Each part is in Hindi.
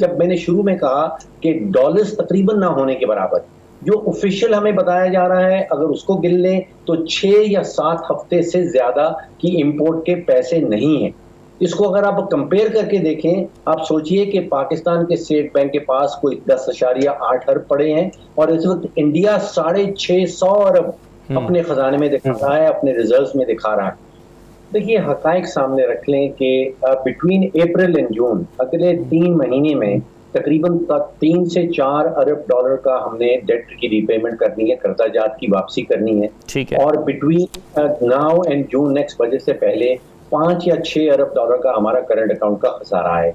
जब मैंने शुरू में कहा कि डॉलर्स तकरीबन ना होने के बराबर, जो ऑफिशियल हमें बताया जा रहा है अगर उसको गिन लें तो 6 या 7 हफ्ते से ज्यादा की इंपोर्ट के पैसे नहीं हैं। इसको अगर आप कंपेयर करके देखें, आप सोचिए कि पाकिस्तान के स्टेट बैंक के पास कोई 10.8 अरब पड़े हैं और इस वक्त इंडिया 650 अरब अपने खजाने में दिखा रहा है, अपने रिजर्व्स में दिखा रहा है। देखिए हकायक सामने रख लें कि बिटवीन अप्रैल एंड जून अगले 3 महीने में तकरीबन 3 से 4 अरब डॉलर का हमने डेट की रिपेमेंट करनी है, कर्जाजात की वापसी करनी है। ठीक है। और between now and June next budget से पहले 5 या 6 अरब डॉलर का हमारा करंट अकाउंट का खसारा है।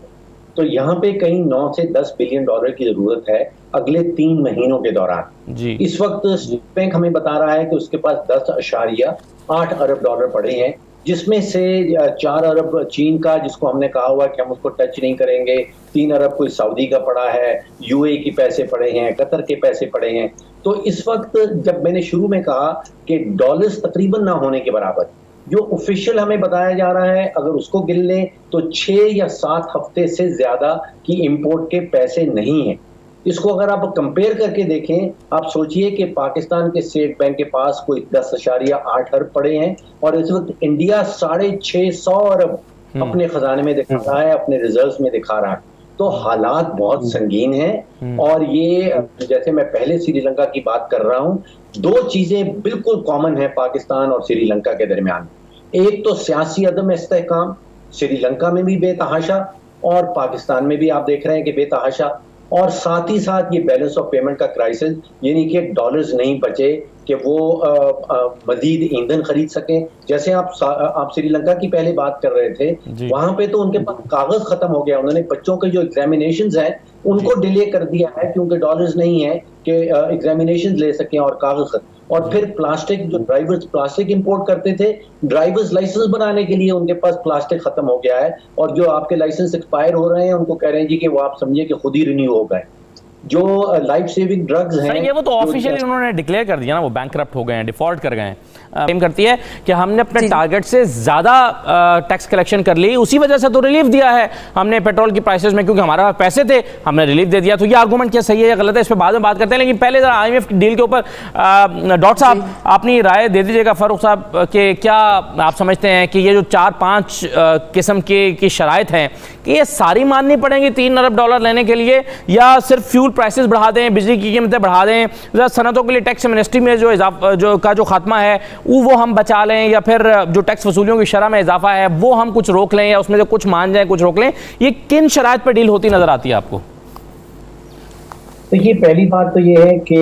तो यहाँ पे कहीं 9 से 10 बिलियन डॉलर की जरूरत है अगले 3 महीनों के दौरान जी। इस वक्त स्टेट बैंक हमें बता रहा है कि उसके पास 10.8 अरब डॉलर पड़े हैं, जिसमें से 4 अरब चीन का, जिसको हमने कहा हुआ कि हम उसको टच नहीं करेंगे, 3 अरब कोई सऊदी का पड़ा है, यूएई के पैसे पड़े हैं, कतर के पैसे पड़े हैं। तो इस वक्त जब मैंने शुरू में कहा कि डॉलर्स तकरीबन ना होने के बराबर, जो ऑफिशियल हमें बताया जा रहा है अगर उसको गिन लें तो 6 या 7 हफ्ते से ज्यादा की इंपोर्ट के पैसे नहीं हैं। इसको अगर आप कंपेयर करके देखें, आप सोचिए कि पाकिस्तान के स्टेट बैंक के पास कोई 10.8 अरब पड़े हैं और इस वक्त इंडिया 650 अरब अपने खजाने में दिखा रहा है, अपने रिजर्व्स में दिखा रहा है। तो हालात बहुत संगीन हैं और ये जैसे मैं पहले श्रीलंका की बात कर रहा हूं, 2 चीजें बिल्कुल कॉमन है पाकिस्तान और श्रीलंका के दरमियान। एक तो सियासी अदम इस्तेहकाम, श्रीलंका में भी बेतहाशा और पाकिस्तान में भी आप देख रहे हैं कि बेतहाशा, और साथ ही साथ ये बैलेंस ऑफ पेमेंट का क्राइसिस, यानी कि डॉलर्स नहीं बचे कि वो मजीद ईंधन खरीद सकें। जैसे आप श्रीलंका की पहले बात कर रहे थे, वहां पे तो उनके पास कागज खत्म हो गया, उन्होंने बच्चों के जो एग्जामिनेशंस हैं उनको डिले कर दिया है क्योंकि डॉलर्स नहीं है कि एग्जामिनेशन ले सकें और कागज। और फिर प्लास्टिक, जो ड्राइवर्स प्लास्टिक इंपोर्ट करते थे, ड्राइवर्स लाइसेंस बनाने के लिए उनके पास प्लास्टिक खत्म हो गया है और जो आपके लाइसेंस एक्सपायर हो रहे हैं उनको कह रहे हैं जी कि वो आप समझिए कि खुद ही रिन्यू हो गए। जो लाइफ सेविंग ड्रग्स हैं, ये वो तो ऑफिशियली उन्होंने डिक्लेयर कर दिया ना, वो बैंकरप्ट हो गए हैं, डिफॉल्ट कर गए हैं। क्लेम करती है कि हमने अपने टारगेट से ज्यादा टैक्स कलेक्शन कर ली, उसी वजह से तो रिलीफ दिया है हमने पेट्रोल की प्राइसेस में, क्योंकि हमारा पैसे थे, हमने रिलीफ दे दिया। तो ये आर्गूमेंट क्या सही है या गलत है, इस पर बाद में बात करते हैं। लेकिन पहले जरा IMF डील के ऊपर डॉक्टर साहब अपनी राय दे दीजिएगा। फारूक साहब के क्या आप समझते हैं कि ये जो 4-5 किस्म की शराइत हैं कि ये सारी माननी पड़ेंगी 3 अरब डॉलर लेने के लिए, या सिर्फ फ्यूल प्राइसेस बढ़ा दें, बिजली की कीमतें बढ़ा दें, सनतों के लिए टैक्स एमनेस्टी में जो खात्मा है वो हम बचा लें, या फिर जो टैक्स वसूलियों की शरह में इजाफा है वो हम कुछ रोक लें, या उसमें से कुछ मान जाएं कुछ रोक लें? ये किन शराइत पर डील होती नजर आती है आपको? देखिए पहली बात तो ये है कि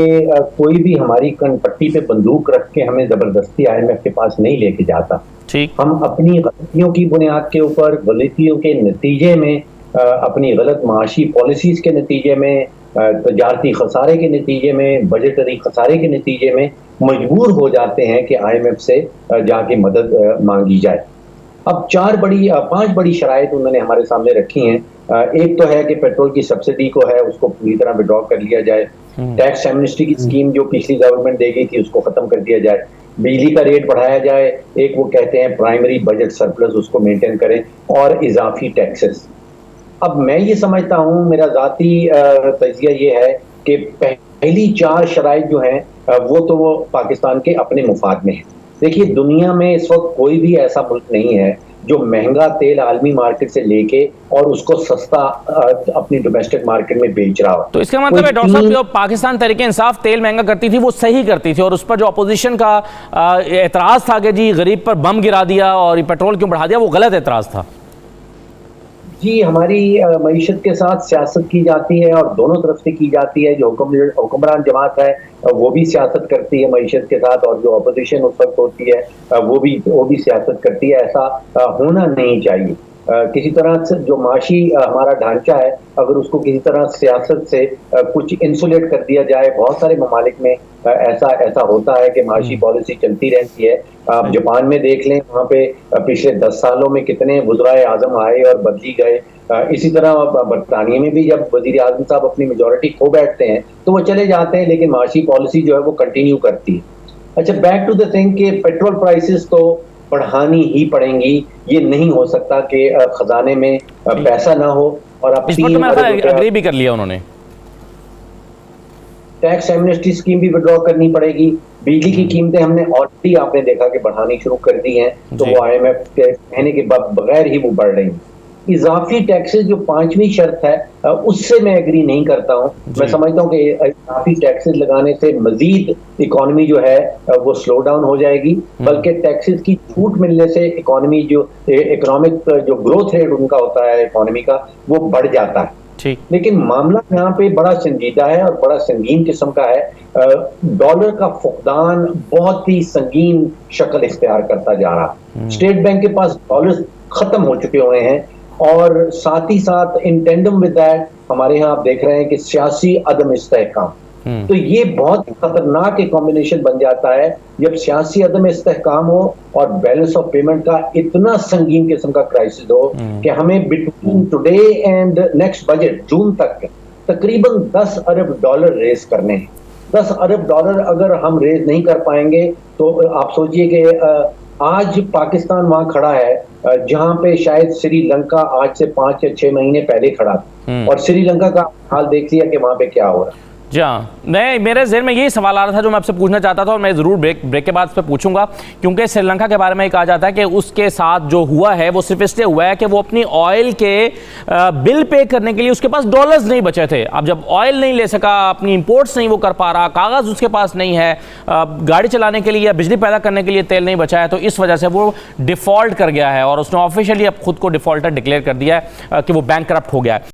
कोई भी हमारी कनपट्टी पे बंदूक रख के हमें जबरदस्ती IMF के पास नहीं लेके जाता। ठीक, हम अपनी गलतियों की बुनियाद के ऊपर, गलतियों के नतीजे में, अपनी गलत माशी पॉलिसीज के नतीजे में, तजारती खसारे के नतीजे में, बजटरी खसारे के नतीजे में मजबूर हो जाते हैं कि IMF से जाके मदद मांगी जाए। अब 5 बड़ी शराइत उन्होंने हमारे सामने रखी हैं। एक तो है कि पेट्रोल की सब्सिडी को है उसको पूरी तरह विड्रॉ कर लिया जाए, टैक्स एमनेस्टी की स्कीम जो पिछली गवर्नमेंट दे गई थी उसको खत्म कर दिया जाए, बिजली का रेट बढ़ाया जाए, एक वो कहते हैं प्राइमरी बजट सरप्लस उसको मेंटेन करें, और इजाफी टैक्सेस। अब मैं ये समझता हूँ, मेरा जाती तजिया ये है कि पहली 4 शराइत जो हैं वो पाकिस्तान के अपने मुफाद में है। देखिए दुनिया में इस वक्त कोई भी ऐसा मुल्क नहीं है जो महंगा तेल आलमी मार्केट से लेके और उसको सस्ता अपनी डोमेस्टिक मार्केट में बेच रहा हो। तो इसका मतलब है डॉक्टर साहब, जो पाकिस्तान तहरीक इंसाफ तेल महंगा करती थी वो सही करती थी, और उस पर जो अपोजिशन का एतराज था कि जी गरीब पर बम गिरा दिया और पेट्रोल क्यों बढ़ा दिया, वो गलत एतराज था। जी, हमारी मईशत के साथ सियासत की जाती है और दोनों तरफ से की जाती है। जो हुक्मरान जमात है वो भी सियासत करती है मईशत के साथ, और जो अपोजिशन उस वक्त होती है वो भी सियासत करती है। ऐसा होना नहीं चाहिए। किसी तरह से जो माशी हमारा ढांचा है, अगर उसको किसी तरह सियासत से कुछ इंसुलेट कर दिया जाए, बहुत सारे ममालिक में ऐसा होता है कि माशी पॉलिसी चलती रहती है। आप जापान में देख लें, वहाँ पे पिछले 10 सालों में कितने वज़राए आज़म आए और बदली गए। इसी तरह बरतानिया में भी जब वज़ीर आज़म साहब अपनी मेजॉरिटी खो बैठते हैं तो वो चले जाते हैं, लेकिन माशी पॉलिसी जो है वो कंटिन्यू करती है। अच्छा, बैक टू द थिंग कि पेट्रोल प्राइसेस तो बढ़ानी ही पड़ेंगी। ये नहीं हो सकता कि खजाने में पैसा ना हो और अब इस पर तो मेरा एग्री भी कर लिया उन्होंने। टैक्स एमनेस्टी स्कीम भी विड्रॉ करनी पड़ेगी। बिजली की कीमतें हमने ऑलरेडी आपने देखा कि बढ़ानी शुरू कर दी हैं, तो वो IMF के कहने के बगैर ही वो बढ़ रही हैं। इजाफी टैक्सेस जो 5वीं शर्त है, उससे मैं एग्री नहीं करता हूं। मैं समझता हूं कि इजाफी टैक्सेस लगाने से मजीद इकोनॉमी जो है वो स्लो डाउन हो जाएगी, बल्कि टैक्सेस की छूट मिलने से इकोनॉमी जो इकोनॉमिक जो ग्रोथ रेट उनका होता है इकोनॉमी का, वो बढ़ जाता है। लेकिन मामला यहाँ पे बड़ा संजीदा है और बड़ा संगीन किस्म का है। डॉलर का फुकदान बहुत ही संगीन शक्ल इख्तियार करता जा रहा है। स्टेट बैंक के पास डॉलर खत्म हो चुके हुए हैं और साथ ही साथ इन टेंडम विद दैट हमारे यहाँ आप देख रहे हैं कि सियासी अदम इस्तेहकाम। तो ये बहुत खतरनाक एक कॉम्बिनेशन बन जाता है जब सियासी अदम इस्तेहकाम हो और बैलेंस ऑफ पेमेंट का इतना संगीन किस्म का क्राइसिस हो कि हमें between today and next budget जून तक तकरीबन 10 अरब डॉलर रेज करने हैं। 10 अरब डॉलर अगर हम रेज नहीं कर पाएंगे तो आप सोचिए कि आज पाकिस्तान वहां खड़ा है जहां पे शायद श्रीलंका आज से 5 या 6 महीने पहले खड़ा था, और श्रीलंका का हाल देख लिया कि वहां पे क्या हो रहा है। जी हाँ, नहीं, मेरे ज़हन में यही सवाल आ रहा था जो मैं आपसे पूछना चाहता था, और मैं ज़रूर ब्रेक के बाद इस पर पूछूंगा, क्योंकि श्रीलंका के बारे में कहा जाता है कि उसके साथ जो हुआ है वो सिर्फ इसलिए हुआ है कि वो अपनी ऑयल के बिल पे करने के लिए उसके पास डॉलर्स नहीं बचे थे। अब जब ऑयल नहीं ले सका, अपनी इंपोर्ट्स नहीं वो कर पा रहा, कागज़ उसके पास नहीं है, गाड़ी चलाने के लिए या बिजली पैदा करने के लिए तेल नहीं बचा है, तो इस वजह से वो डिफ़ॉल्ट कर गया है और उसने ऑफिशियली अब खुद को डिफ़ॉल्टर डिक्लेयर कर दिया है कि वो बैंकक्रप्ट हो गया है।